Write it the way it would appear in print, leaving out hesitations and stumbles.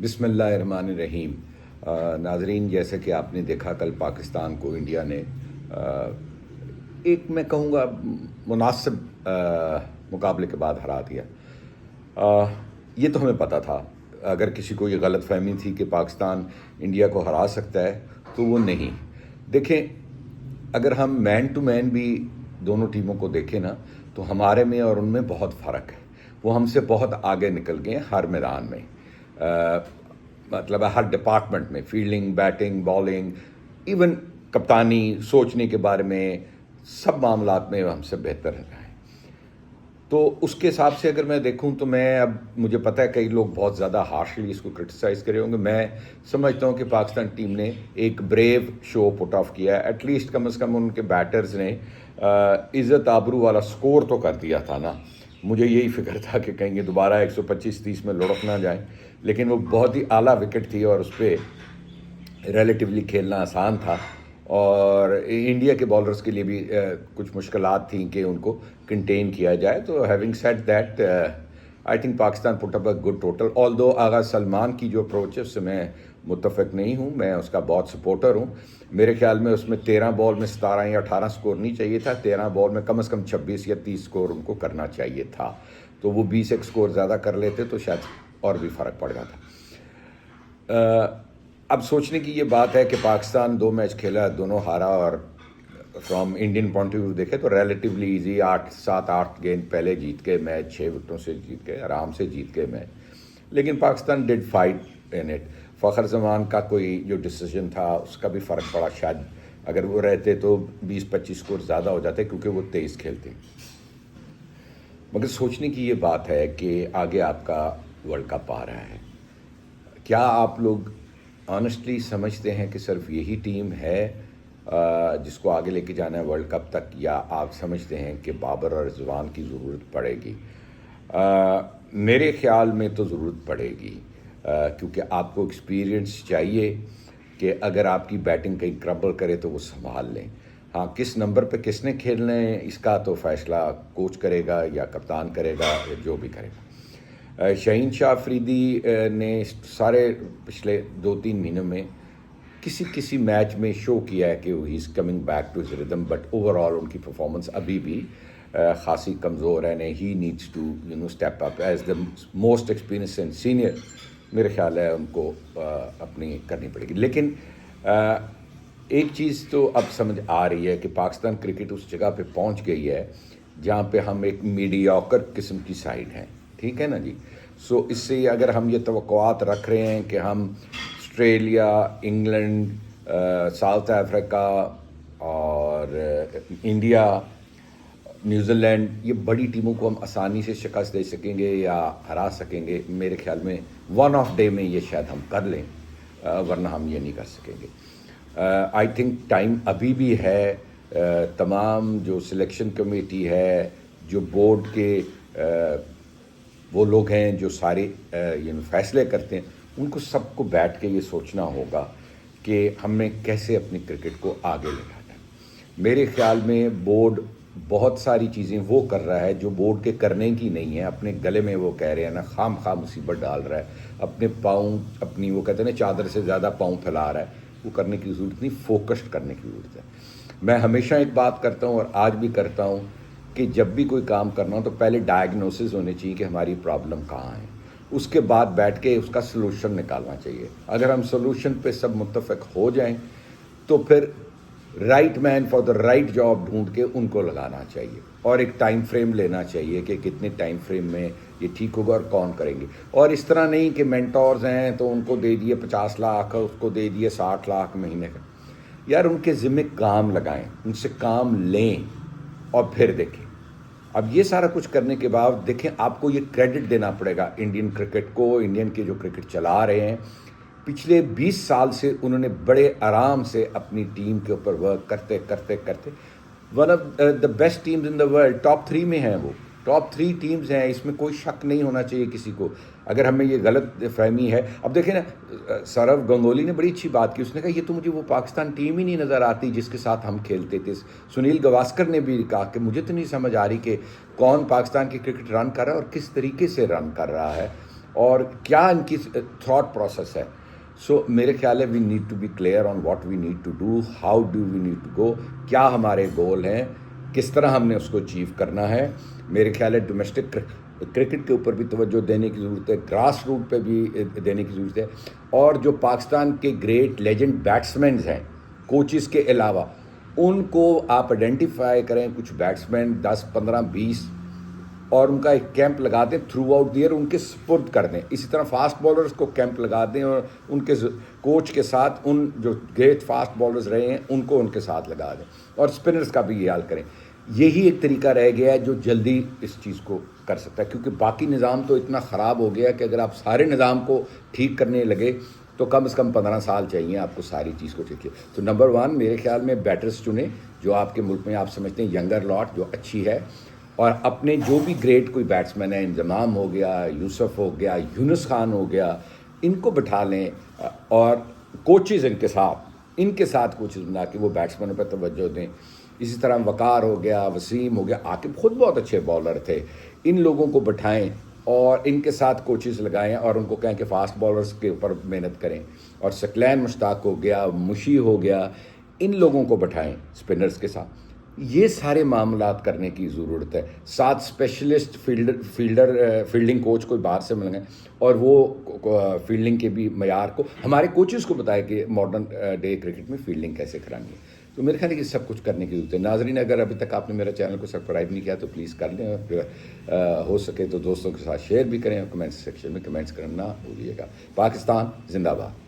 بسم اللہ الرحمن الرحیم۔ ناظرین، جیسے کہ آپ نے دیکھا کل پاکستان کو انڈیا نے ایک میں کہوں گا مناسب مقابلے کے بعد ہرا دیا۔ یہ تو ہمیں پتہ تھا، اگر کسی کو یہ غلط فہمی تھی کہ پاکستان انڈیا کو ہرا سکتا ہے تو وہ نہیں۔ دیکھیں، اگر ہم مین ٹو مین بھی دونوں ٹیموں کو دیکھیں نا تو ہمارے میں اور ان میں بہت فرق ہے۔ وہ ہم سے بہت آگے نکل گئے ہیں ہر میدان میں، مطلب ہر ڈپارٹمنٹ میں، فیلڈنگ، بیٹنگ، بالنگ، ایون کپتانی، سوچنے کے بارے میں، سب معاملات میں ہم سے بہتر ہیں۔ تو اس کے حساب سے اگر میں دیکھوں تو اب مجھے پتہ ہے کئی لوگ بہت زیادہ ہارشلی اس کو کرٹیسائز کرے ہوں گے۔ میں سمجھتا ہوں کہ پاکستان ٹیم نے ایک بریو شو پٹ آف کیا ہے، ایٹ لیسٹ کم از کم ان کے بیٹرز نے عزت آبرو والا سکور تو کر دیا تھا نا۔ مجھے یہی فکر تھا کہ کہیں گے دوبارہ 125-30 میں لڑک نہ جائیں، لیکن وہ بہت ہی اعلیٰ وکٹ تھی اور اس پہ ریلیٹیولی کھیلنا آسان تھا، اور انڈیا کے بالرز کے لیے بھی کچھ مشکلات تھیں کہ ان کو کنٹین کیا جائے۔ تو having said that, I think Pakistan put up a good total, although Agha Salman کی جو اپروچ ہے اس سے میں متفق نہیں ہوں، میں اس کا بہت سپورٹر ہوں۔ میرے خیال میں اس میں 13 بال میں 17 یا 18 سکور نہیں چاہیے تھا، 13 بال میں کم از کم 26 یا 30 سکور ان کو کرنا چاہیے تھا۔ تو وہ 20 ایک سکور زیادہ کر لیتے تو شاید اور بھی فرق پڑ جاتا۔ اب سوچنے کی یہ بات ہے کہ پاکستان 2 میچ کھیلا، دونوں ہارا، اور from Indian point of view دیکھے تو ریلیٹیولی ایزی، 7-8 گیند پہلے جیت کے میچ، 6 وکٹوں سے جیت کے آرام سے جیت کے میچ، لیکن Pakistan did fight in it. Fakhar Zaman کا کوئی جو ڈیسیجن تھا اس کا بھی فرق پڑا، شاید اگر وہ رہتے تو 20-25 سکور زیادہ ہو جاتے کیونکہ وہ 23 کھیلتے۔ مگر سوچنے کی یہ بات ہے کہ آگے آپ کا ورلڈ کپ آ رہا ہے، کیا آپ لوگ آنیسٹلی سمجھتے ہیں کہ صرف یہی ٹیم ہے جس کو آگے لے کے جانا ہے ورلڈ کپ تک، یا آپ سمجھتے ہیں کہ بابر اور رضوان کی ضرورت پڑے گی؟ میرے خیال میں تو ضرورت پڑے گی، کیونکہ آپ کو ایکسپیرینس چاہیے کہ اگر آپ کی بیٹنگ کہیں کربل کرے تو وہ سنبھال لیں۔ ہاں، کس نمبر پہ کس نے کھیلنا ہے اس کا تو فیصلہ کوچ کرے گا یا کپتان کرے گا یا جو بھی کرے گا۔ شہین شاہ افریدی نے سارے پچھلے 2-3 مہینوں میں کسی میچ میں شو کیا ہے کہ he is coming back to his rhythm, but overall ان کی پرفارمنس ابھی بھی خاصی کمزور ہے۔ He needs to step up as the most experience and senior. میرے خیال ہے ان کو اپنی کرنی پڑے گی، لیکن ایک چیز تو اب سمجھ آ رہی ہے کہ پاکستان کرکٹ اس جگہ پہ پہنچ گئی ہے جہاں پہ ہم ایک میڈیاکر قسم کی سائڈ ہیں، ٹھیک ہے نا جی۔ سو اس سے اگر ہم یہ توقعات رکھ رہے ہیں کہ ہم آسٹریلیا، انگلینڈ، ساؤتھ افریقہ اور انڈیا، نیوزی لینڈ، یہ بڑی ٹیموں کو ہم آسانی سے شکست دے سکیں گے یا ہرا سکیں گے، میرے خیال میں ون آف ڈے میں یہ شاید ہم کر لیں، ورنہ ہم یہ نہیں کر سکیں گے۔ آئی تھنک ٹائم ابھی بھی ہے۔ تمام جو سلیکشن کمیٹی ہے، جو بورڈ کے وہ لوگ ہیں جو سارے فیصلے کرتے ہیں، ان کو سب کو بیٹھ کے یہ سوچنا ہوگا کہ ہمیں کیسے اپنی کرکٹ کو آگے لے جانا ہے۔ میرے خیال میں بورڈ بہت ساری چیزیں وہ کر رہا ہے جو بورڈ کے کرنے کی نہیں ہے، اپنے گلے میں وہ کہہ رہے ہیں نا، خام خواہ مصیبت ڈال رہا ہے، اپنے پاؤں، اپنی وہ کہتے ہیں نا چادر سے زیادہ پاؤں پھیلا رہا ہے۔ وہ کرنے کی ضرورت نہیں، فوکسڈ کرنے کی ضرورت ہے۔ میں ہمیشہ ایک بات کرتا ہوں اور آج بھی کرتا ہوں کہ جب بھی کوئی کام کرنا ہو تو پہلے ڈائگنوسس ہونے چاہیے کہ ہماری پرابلم کہاں ہے، اس کے بعد بیٹھ کے اس کا سلوشن نکالنا چاہیے۔ اگر ہم سلوشن پہ سب متفق ہو جائیں تو پھر right man for the right job ڈھونڈ کے ان کو لگانا چاہیے، اور ایک ٹائم فریم لینا چاہیے کہ کتنے ٹائم فریم میں یہ ٹھیک ہوگا اور کون کریں گے۔ اور اس طرح نہیں کہ مینٹورز ہیں تو ان کو دے دیے 50 لاکھ، اس کو دے دیے 60 لاکھ مہینے کا۔ یار ان کے ذمہ کام لگائیں، ان سے کام لیں اور پھر دیکھیں۔ اب یہ سارا کچھ کرنے کے بعد دیکھیں، آپ کو یہ کریڈٹ دینا پڑے گا انڈین کرکٹ کو، انڈین کے جو کرکٹ چلا رہے ہیں۔ پچھلے 20 سال سے انہوں نے بڑے آرام سے اپنی ٹیم کے اوپر ورک کرتے کرتے کرتے one of the best teams in the world, top 3 میں ہیں، وہ ٹاپ 3 ٹیمز ہیں، اس میں کوئی شک نہیں ہونا چاہیے کسی کو۔ اگر ہمیں یہ غلط فہمی ہے، اب دیکھیں نا، سورو گنگولی نے بڑی اچھی بات کی، اس نے کہا یہ تو مجھے وہ پاکستان ٹیم ہی نہیں نظر آتی جس کے ساتھ ہم کھیلتے تھے۔ سنیل گواسکر نے بھی کہا کہ مجھے تو نہیں سمجھ آ رہی کہ کون پاکستان کی کرکٹ رن کر رہا ہے اور کس طریقے سے رن کر رہا ہے، اور کیا ان کی تھاٹ پروسیس ہے. سو میرے خیال ہے we need to be clear on what we need to do, how do we need to go, کیا ہمارے گول ہیں, کس طرح ہم نے اس کو اچیو کرنا ہے. میرے خیال ہے ڈومیسٹک کرکٹ کے اوپر بھی توجہ دینے کی ضرورت ہے, گراس روٹ پہ بھی دینے کی ضرورت ہے, اور جو پاکستان کے گریٹ لیجنڈ بیٹسمینز ہیں کوچز کے علاوہ ان کو آپ آئیڈینٹیفائی کریں, کچھ بیٹسمین 10 15 20, اور ان کا ایک کیمپ لگا دیں تھرو آؤٹ دی ایئر, ان کے سپرد کر دیں. اسی طرح فاسٹ بالرز کو کیمپ لگا دیں اور ان کے کوچ کے ساتھ ان جو گریٹ فاسٹ بالرز رہے ہیں ان کو ان کے ساتھ لگا دیں, اور اسپنرز کا بھی یہ حال کریں. یہی ایک طریقہ رہ گیا ہے جو جلدی اس چیز کو کر سکتا ہے, کیونکہ باقی نظام تو اتنا خراب ہو گیا کہ اگر آپ سارے نظام کو ٹھیک کرنے لگے تو کم از کم 15 سال چاہیے آپ کو ساری چیز کو ٹھیک کیا. تو نمبر 1 میرے خیال میں بیٹرز چنیں جو آپ کے ملک میں آپ سمجھتے ہیں ینگر لاٹ جو اچھی ہے, اور اپنے جو بھی گریٹ کوئی بیٹسمین ہے, انضمام ہو گیا, یوسف ہو گیا, یونس خان ہو گیا, ان کو بٹھا لیں, اور کوچز ان کے ساتھ کوچز بنا کے وہ بیٹسمینوں پہ توجہ دیں. اسی طرح وقار ہو گیا, وسیم ہو گیا, عاقب خود بہت اچھے بالر تھے, ان لوگوں کو بٹھائیں اور ان کے ساتھ کوچز لگائیں اور ان کو کہیں کہ فاسٹ بالرز کے اوپر محنت کریں. اور ثقلین مشتاق ہو گیا, مشی ہو گیا, ان لوگوں کو بٹھائیں اسپنرز کے ساتھ. یہ سارے معاملات کرنے کی ضرورت ہے. 7 اسپیشلسٹ فیلڈنگ کوچ کوئی باہر سے مل گئے اور وہ فیلڈنگ کے بھی معیار کو ہمارے کوچز کو بتائے کہ ماڈرن ڈے کرکٹ میں فیلڈنگ کیسے کرانی ہے. تو میرے خیال ہے کہ سب کچھ کرنے کی ضرورت ہے. ناظرین, اگر ابھی تک آپ نے میرا چینل کو سبسکرائب نہیں کیا تو پلیز کر لیں, اور ہو سکے تو دوستوں کے ساتھ شیئر بھی کریں, اور کمنٹس سیکشن میں کمنٹس کرنا نہ بھولیے گا. پاکستان زندہ باد.